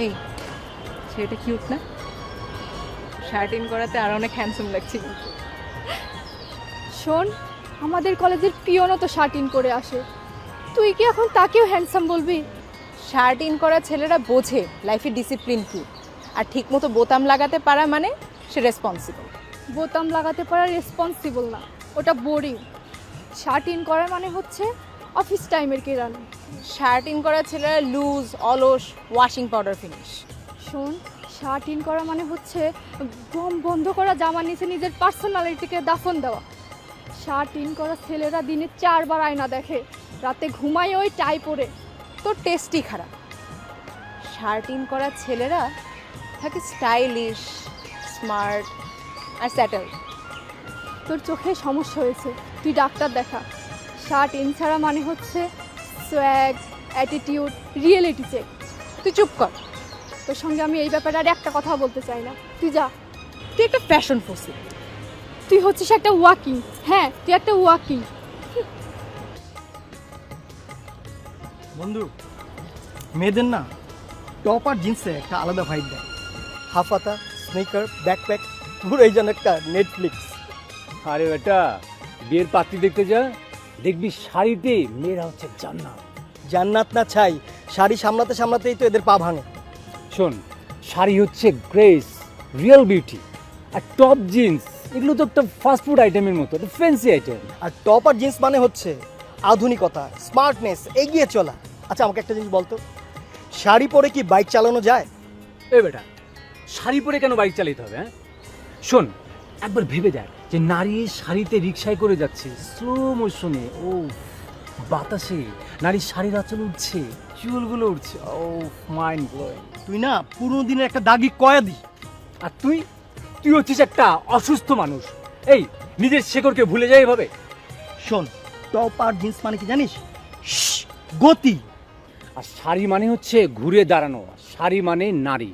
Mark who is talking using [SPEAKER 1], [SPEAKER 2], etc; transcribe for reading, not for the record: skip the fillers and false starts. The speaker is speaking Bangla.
[SPEAKER 1] এই ছেলেটা কিউট না? শার্ট ইন করাতে আর অনেক হ্যান্ডসাম লাগছে কিন্তু।
[SPEAKER 2] শোন, আমাদের কলেজের পিয়নও তো শার্ট ইন করে আসে, তুই কি এখন তাকেও হ্যান্ডসাম বলবি?
[SPEAKER 1] শার্ট ইন করা ছেলেরা বোঝে লাইফের ডিসিপ্লিন কি, আর ঠিকমতো বোতাম লাগাতে পারা মানে সে রেসপন্সিবল।
[SPEAKER 2] বোতাম লাগাতে পারা রেসপন্সিবল না, ওটা বোরিং। শার্ট ইন করার মানে হচ্ছে অফিস টাইমের কেরানি।
[SPEAKER 1] শার্ট ইন করা ছেলেরা লুজ, অলস, ওয়াশিং পাউডার ফিনিশ।
[SPEAKER 2] শোন, শার্ট ইন করা মানে হচ্ছে দম বন্ধ করা জামার নিচে নিজের পার্সোনালিটিকে দাফন দেওয়া। শার্ট ইন করা ছেলেরা দিনে 4 বার আয়না দেখে, রাতে ঘুমায় ওই টাই পরে।
[SPEAKER 1] তোর টেস্টই খারাপ। শার্ট ইন করা ছেলেরা থাকে স্টাইলিশ, স্মার্ট আর স্যাটেল।
[SPEAKER 2] তোর চোখে সমস্যা হয়েছে, তুই ডাক্তার দেখা। শার্ট ইন ছাড়া মানে হচ্ছে সোয়াগ, অ্যাটিটিউড, রিয়েলিটি চেক।
[SPEAKER 1] তুই চুপ কর।
[SPEAKER 2] তোর সঙ্গে আমি এই ব্যাপারে আর একটা কথা বলতে চাই না, তুই যা।
[SPEAKER 1] তুই একটা ফ্যাশন ফসিল।
[SPEAKER 2] তুই হচ্ছিস একটা ওয়াকিং, হ্যাঁ তুই একটা ওয়াকিং।
[SPEAKER 3] বন্ধু, মেয়েদের না টপ আর জিন্সে একটা আলাদা ভাইব দেয়। হাফাতা, স্নিকার, ব্যাকপ্যাক, পুরোই যেন একটা নেটফ্লিক্স।
[SPEAKER 4] আরে বেটা, বিয়ের পাত্রী দেখতে যা, দেখবি শাড়িতে মেয়েরা হচ্ছে জান্নাত।
[SPEAKER 3] জান্নাত না ছাই, শাড়ি সামলাতে সামলাতেই তো এদের পা ভাঙে।
[SPEAKER 4] শোন, শাড়ি হচ্ছে গ্রেস, রিয়েল বিউটি। আর টপ জিন্স এগুলো তো একটা ফাস্ট ফুড আইটেমের মতো, একটা ফ্যান্সি আইটেম।
[SPEAKER 3] আর টপ আর জিন্স মানে হচ্ছে আধুনিকতা, স্মার্টনেস, এগিয়ে চলা। আচ্ছা আমাকে একটা জিনিস বলতো, শাড়ি পরে কি বাইক চালানো যায়?
[SPEAKER 4] এ বেটা, শাড়ি পরে কেন বাইক চালাতে হবে? হ্যাঁ শোন, একবার ভেবে দেখ যে নারী শাড়িতে রিক্সায় করে যাচ্ছে স্লো মোশনে, ও বাতাসে নারীর শাড়ির আঁচল উঠছে, চুলগুলো উঠছে, ও মাইন্ড ব্লোয়িং।
[SPEAKER 3] তুই না পুরোনো দিনের একটা দাগি কয়াদি।
[SPEAKER 4] আর তুই তুই হচ্ছিস একটা অসুস্থ মানুষ। এই নিজের শেকড়কে ভুলে যায় এভাবে?
[SPEAKER 3] শোন, টপ আর জিন্স মানে কি জানিস? গতি।
[SPEAKER 4] আর শাড়ি মানে হচ্ছে ঘুরে দাঁড়ানো, শাড়ি মানে নারী।